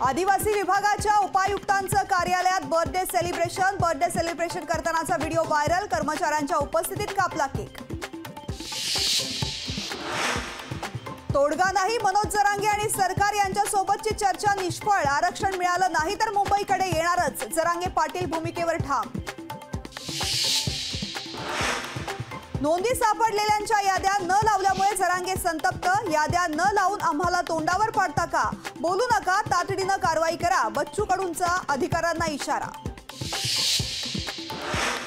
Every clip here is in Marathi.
आदिवासी विभागाच्या उपायुक्तांचं कार्यालयात बर्थडे सेलिब्रेशन करतानाचा व्हिडिओ व्हायरल। कर्मचाऱ्यांच्या उपस्थितीत कापला केक। तोडगा नाही, मनोज जरांगे आणि सरकार यांच्या सोबतची चर्चा निष्फळ। आरक्षण मिळालं नाही तर मुंबईकडे येणारच, जरांगे पाटील भूमिकेवर ठाम। नोंदी सापडलेल्यांच्या याद्या न लावल्यामुळे जरांगे संतप्त। याद्या न लावून आम्हाला तोंडावर पाडता का? बोलू नका, तातडीनं कारवाई करा, बच्चू कडूंचा अधिकाऱ्यांना इशारा।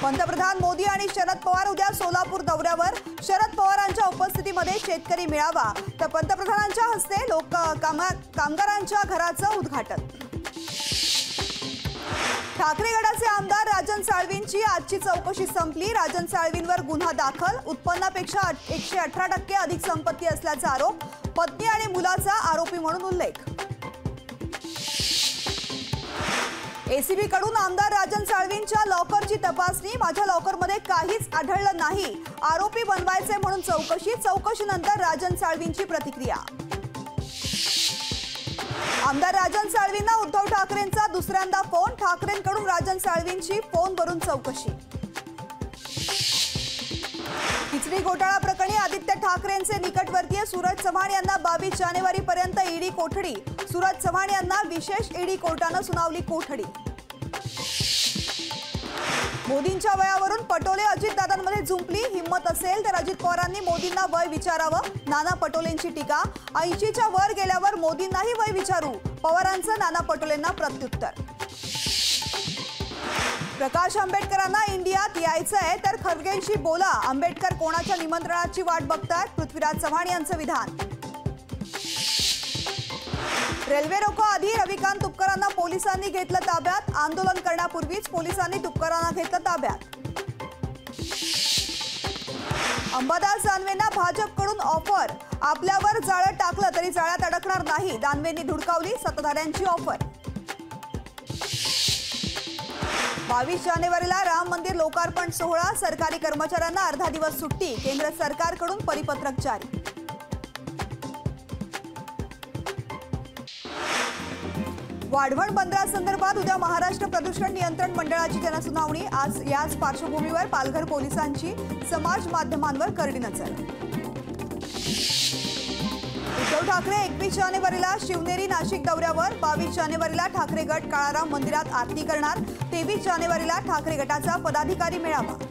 पंतप्रधान मोदी आणि शरद पवार उद्या सोलापूर दौऱ्यावर। शरद पवारांच्या उपस्थितीमध्ये शेतकरी मेळावा, तर पंतप्रधानांच्या हस्ते कामगारांच्या घराचं उद्घाटन। ठाकरे गटाचे आमदार राजन साळवींची आजची चौकशी संपली। राजन साळवींवर गुन्हा दाखल। उत्पन्नापेक्षा 118% अधिक संपत्ती असल्याचा आरोप। पत्नी आणि मुलाचा आरोपी म्हणून उल्लेख। एसीबी कडून आमदार राजन साळवींच्या लॉकरची तपासणी। माझ्या लॉकरमध्ये काहीच आढळलं नाही, आरोपी बनवायचे म्हणून चौकशीनंतर राजन साळवींची प्रतिक्रिया। आमदार राजन साळवींना उद्धव ठाकरेंचा दुसऱ्यांदा फोन। ठाकरेंकडून राजन साळवींची फोनवरून चौकशी। खिचडी घोटाळा प्रकरणी आदित्य ठाकरेंचे निकटवर्तीय सूरज चव्हाण यांना 22 जानेवारीपर्यंत ईडी कोठडी। सूरज चव्हाण यांना विशेष ईडी कोर्टानं सुनावली कोठडी। मोदींच्या वयावरून पटोले अजितदादांमध्ये जुंपली। हिम्मत असेल तर अजित पवारांनी मोदींना वय विचारावं, नाना पटोलेंची टीका। 80च्या वर गेल्यावर मोदींनाही वय विचारू, पवारांचं नाना पटोलेंना प्रत्युत्तर। प्रकाश आंबेडकरांना इंडियात यायचंय तर खरगेंशी बोला, आंबेडकर कोणाच्या निमंत्रणाची वाट बघतायत, पृथ्वीराज चव्हाण यांचं विधान। रेल्वे रोको आधी रविकांत तुपकरांना पोलिसांनी घेतलं ताब्यात। आंदोलन करण्यापूर्वीच पोलिसांनी तुपकरांना घेतलं ताब्यात। अंबादास दानवेंना भाजपकडून ऑफर, आपल्यावर जाळं टाकलं तरी जाळ्यात अडकणार नाही, दानवेंनी धुडकावली सत्ताधाऱ्यांची ऑफर। 22 जानेवारीला राम मंदिर लोकार्पण सोहळा, सरकारी कर्मचाऱ्यांना अर्धा दिवस सुट्टी, केंद्र सरकारकडून परिपत्रक जारी। वाढवण बंदरासंदर्भात उद्या महाराष्ट्र प्रदूषण नियंत्रण मंडळाची जनसुनावणी। आज याच पार्श्वभूमीवर पालघर पोलिसांची समाज माध्यमांवर करडी नजर। उद्धव ठाकरे 21 जानेवारीला शिवनेरी नाशिक दौऱ्यावर। 22 जानेवारीला ठाकरे गट काळाराम मंदिरात आरती करणार। 23 जानेवारीला ठाकरे गटाचा पदाधिकारी मेळावा।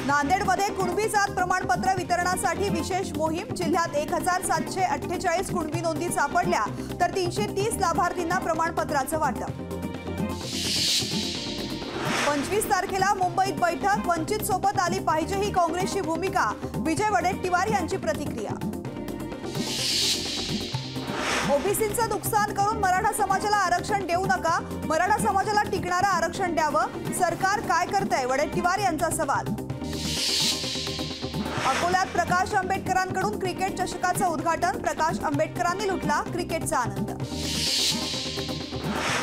नांदेडमध्ये कुणबी जात प्रमाणपत्र वितरणासाठी विशेष मोहीम। जिल्ह्यात 1748 कुणबी नोंदी सापडल्या, तर 330 लाभार्थींना प्रमाणपत्राचं वाटप। 25 तारखेला मुंबईत बैठक, वंचित सोबत आली पाहिजे ही काँग्रेसची भूमिका, विजय वडेट्टीवार यांची प्रतिक्रिया। ओबीसींचं नुकसान करून मराठा समाजाला आरक्षण देऊ नका, मराठा समाजाला टिकणारं आरक्षण द्यावं, सरकार काय करतंय, वडेट्टीवार यांचा सवाल। अकोल्यात प्रकाश आंबेडकरांकडून क्रिकेट चषकाचं उद्घाटन। प्रकाश आंबेडकरांनी लुटला क्रिकेटचा आनंद।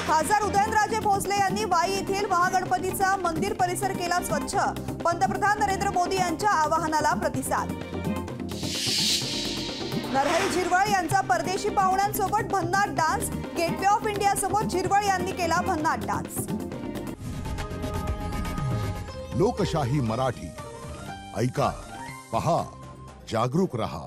खासदार उदयनराजे भोसले यांनी वाई येथील महागणपतीचा मंदिर परिसर केला स्वच्छ। पंतप्रधान नरेंद्र मोदी यांच्या आवाहनाला प्रतिसाद। नरहरी झिरवळ यांचा परदेशी पाहुण्यांसोबत भन्नाट डान्स। गेटवे ऑफ इंडिया समोर झिरवळ यांनी केला भन्नाट डान्स। लोकशाही मराठी ऐका, पहा, जागरूक रहा।